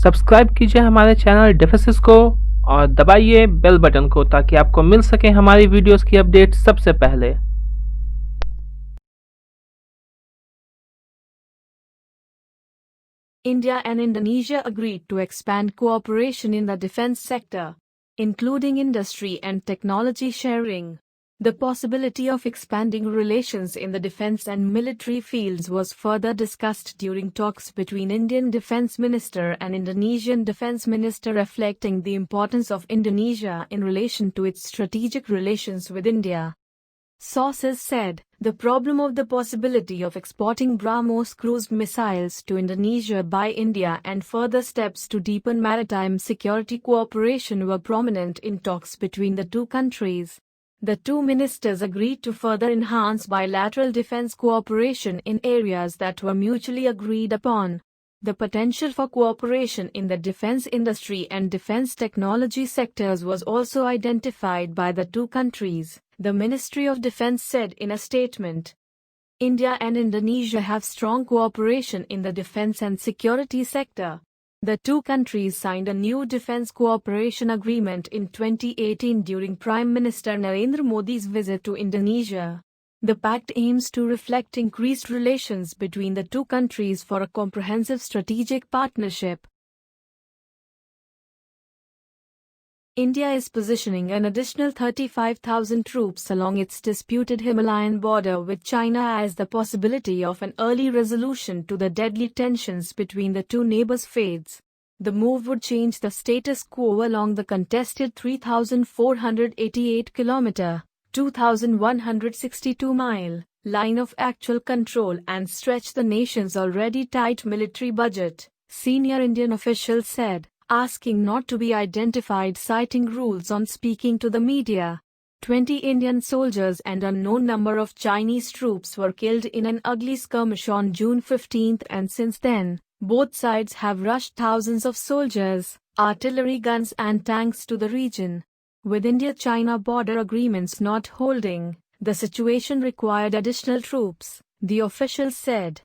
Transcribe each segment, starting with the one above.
Subscribe कीजिए हमारे channel डिफेसिस को और दबाइए बेल बटन को ताकि आपको मिल सके हमारी वीडियोस की अपडेट सबसे पहले। India and Indonesia agreed to expand cooperation in the defense sector, including industry and technology sharing. The possibility of expanding relations in the defense and military fields was further discussed during talks between Indian Defense Minister and Indonesian Defense Minister, reflecting the importance of Indonesia in relation to its strategic relations with India. Sources said, the problem of the possibility of exporting Brahmos cruise missiles to Indonesia by India and further steps to deepen maritime security cooperation were prominent in talks between the two countries. The two ministers agreed to further enhance bilateral defense cooperation in areas that were mutually agreed upon. The potential for cooperation in the defense industry and defense technology sectors was also identified by the two countries, the Ministry of Defense said in a statement. India and Indonesia have strong cooperation in the defense and security sector. The two countries signed a new defense cooperation agreement in 2018 during Prime Minister Narendra Modi's visit to Indonesia. The pact aims to reflect increased relations between the two countries for a comprehensive strategic partnership. India is positioning an additional 35,000 troops along its disputed Himalayan border with China as the possibility of an early resolution to the deadly tensions between the two neighbors fades. The move would change the status quo along the contested 3,488-kilometer, 2,162-mile line of actual control and stretch the nation's already tight military budget, senior Indian officials said, asking not to be identified, citing rules on speaking to the media. 20 Indian soldiers and unknown number of Chinese troops were killed in an ugly skirmish on June 15, and since then, both sides have rushed thousands of soldiers, artillery guns and tanks to the region. With India-China border agreements not holding, the situation required additional troops, the officials said.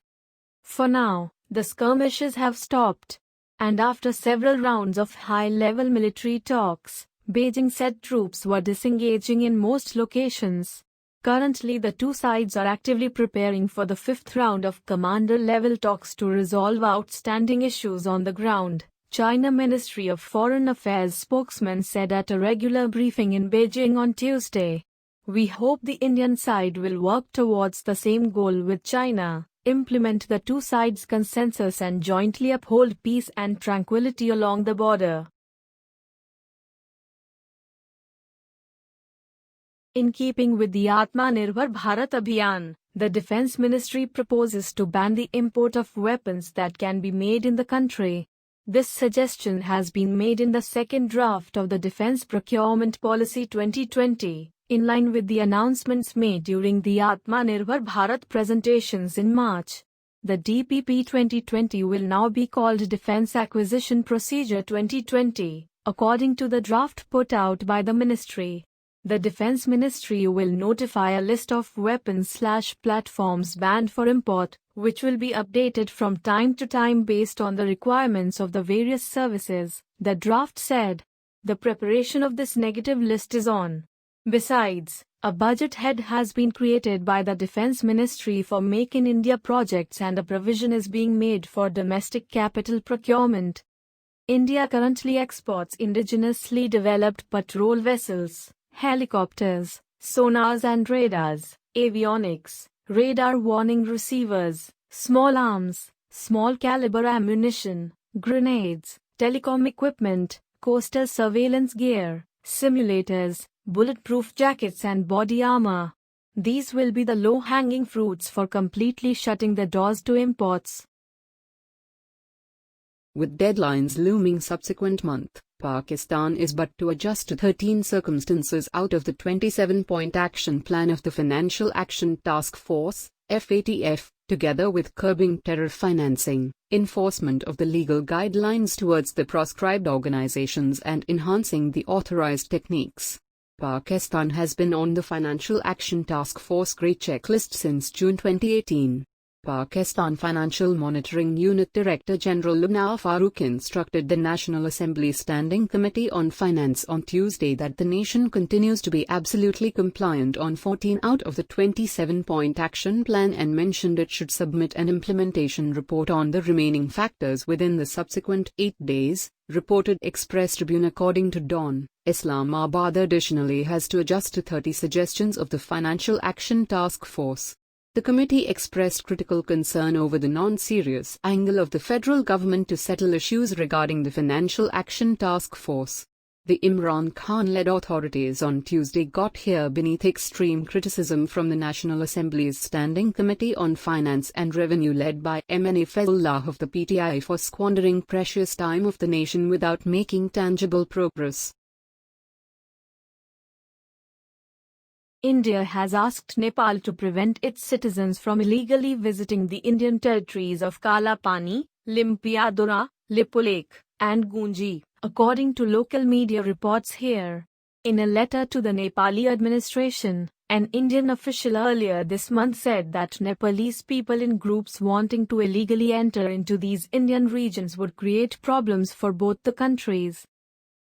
For now, the skirmishes have stopped. And after several rounds of high-level military talks, Beijing said troops were disengaging in most locations. Currently, the two sides are actively preparing for the fifth round of commander-level talks to resolve outstanding issues on the ground, China Ministry of Foreign Affairs spokesman said at a regular briefing in Beijing on Tuesday. We hope the Indian side will work towards the same goal with China, implement the two sides' consensus and jointly uphold peace and tranquility along the border. In keeping with the Atmanirbhar Bharat Abhiyan, the Defense Ministry proposes to ban the import of weapons that can be made in the country. This suggestion has been made in the second draft of the Defense Procurement Policy 2020, in line with the announcements made during the Atmanirbhar Bharat presentations in March. The DPP 2020 will now be called Defense Acquisition Procedure 2020, according to the draft put out by the ministry. The Defense Ministry will notify a list of weapons/platforms banned for import, which will be updated from time to time based on the requirements of the various services, the draft said. The preparation of this negative list is on. Besides, a budget head has been created by the Defense Ministry for Make in India projects and a provision is being made for domestic capital procurement. India currently exports indigenously developed patrol vessels, helicopters, sonars and radars, avionics, radar warning receivers, small arms, small caliber ammunition, grenades, telecom equipment, coastal surveillance gear, simulators, bulletproof jackets and body armor. These will be the low-hanging fruits for completely shutting the doors to imports. With deadlines looming subsequent month, Pakistan is but to adjust to 13 circumstances out of the 27-point action plan of the Financial Action Task Force, FATF, together with curbing terror financing, enforcement of the legal guidelines towards the proscribed organizations and enhancing the authorized techniques. Pakistan has been on the Financial Action Task Force Grey Checklist since June 2018. Pakistan Financial Monitoring Unit Director General Umar Farooq instructed the National Assembly Standing Committee on Finance on Tuesday that the nation continues to be absolutely compliant on 14 out of the 27-point action plan and mentioned it should submit an implementation report on the remaining factors within the subsequent 8 days, reported Express Tribune. According to Dawn, Islamabad additionally has to adjust to 30 suggestions of the Financial Action Task Force. The committee expressed critical concern over the non-serious angle of the federal government to settle issues regarding the Financial Action Task Force. The Imran Khan-led authorities on Tuesday got here beneath extreme criticism from the National Assembly's Standing Committee on Finance and Revenue led by MNA Fazlullah of the PTI for squandering precious time of the nation without making tangible progress. India has asked Nepal to prevent its citizens from illegally visiting the Indian territories of Kalapani, Limpiadora, Lipulekh, and Gunji, according to local media reports here. In a letter to the Nepali administration, an Indian official earlier this month said that Nepalese people in groups wanting to illegally enter into these Indian regions would create problems for both the countries.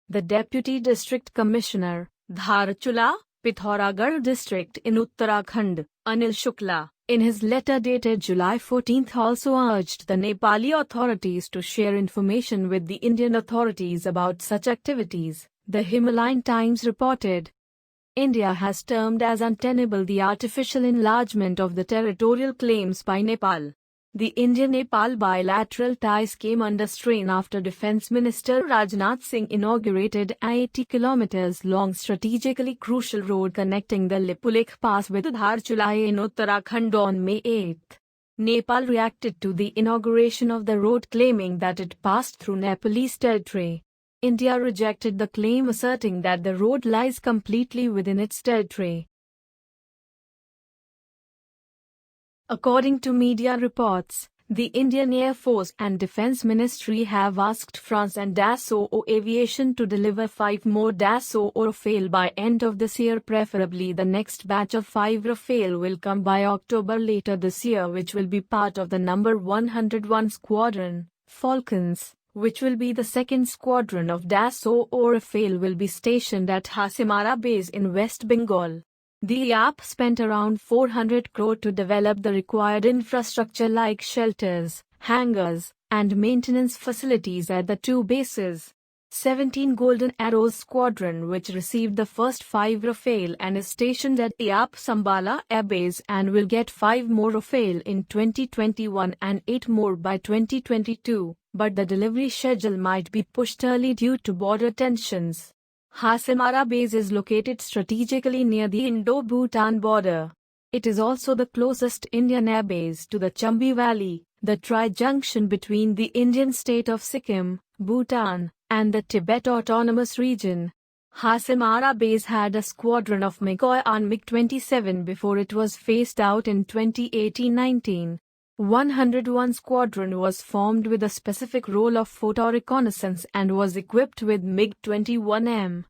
The Deputy District Commissioner, Dharchula, Pithoragarh district in Uttarakhand, Anil Shukla, in his letter dated July 14 also urged the Nepali authorities to share information with the Indian authorities about such activities, the Himalayan Times reported. India has termed as untenable the artificial enlargement of the territorial claims by Nepal. The India-Nepal bilateral ties came under strain after Defence Minister Rajnath Singh inaugurated an 80 km long strategically crucial road connecting the Lipulekh Pass with Dharchula in Uttarakhand on May 8. Nepal reacted to the inauguration of the road claiming that it passed through Nepalese territory. India rejected the claim asserting that the road lies completely within its territory. According to media reports, the Indian Air Force and Defence Ministry have asked France and Dassault Aviation to deliver 5 more Dassault Rafale by end of this year. Preferably the next batch of 5 Rafale will come by October later this year, which will be part of the number 101 Squadron, Falcons, which will be the second squadron of Dassault Rafale will be stationed at Hasimara base in West Bengal. The IAP spent around 400 crore to develop the required infrastructure like shelters, hangars, and maintenance facilities at the 2 bases. 17 Golden Arrows Squadron, which received the first 5 Rafale and is stationed at IAP Sambala Air Base and will get 5 more Rafale in 2021 and 8 more by 2022, but the delivery schedule might be pushed early due to border tensions. Hasimara base is located strategically near the Indo-Bhutan border. It is also the closest Indian air base to the Chambi Valley, the tri-junction between the Indian state of Sikkim, Bhutan, and the Tibet Autonomous Region. Hasimara base had a squadron of MiG and MiG-27 before it was phased out in 2018-19. 101 Squadron was formed with a specific role of photo reconnaissance and was equipped with MiG-21M.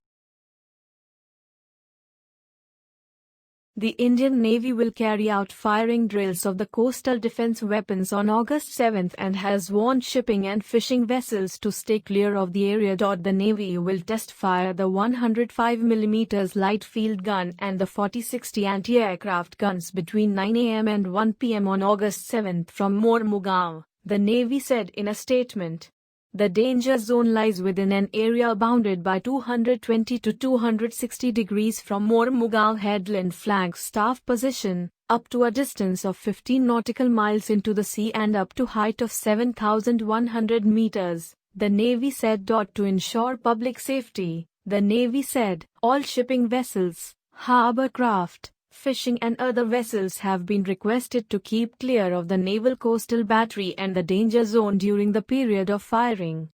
The Indian Navy will carry out firing drills of the coastal defense weapons on August 7 and has warned shipping and fishing vessels to stay clear of the area. The Navy will test fire the 105mm light field gun and the 40-60 anti-aircraft guns between 9 am and 1 pm on August 7 from Mormugaon, the Navy said in a statement. The danger zone lies within an area bounded by 220 to 260 degrees from Mormugaon Headland Flagstaff position, up to a distance of 15 nautical miles into the sea and up to height of 7,100 meters, the Navy said. To ensure public safety, the Navy said, all shipping vessels, harbor craft, fishing and other vessels have been requested to keep clear of the Naval Coastal Battery and the danger zone during the period of firing.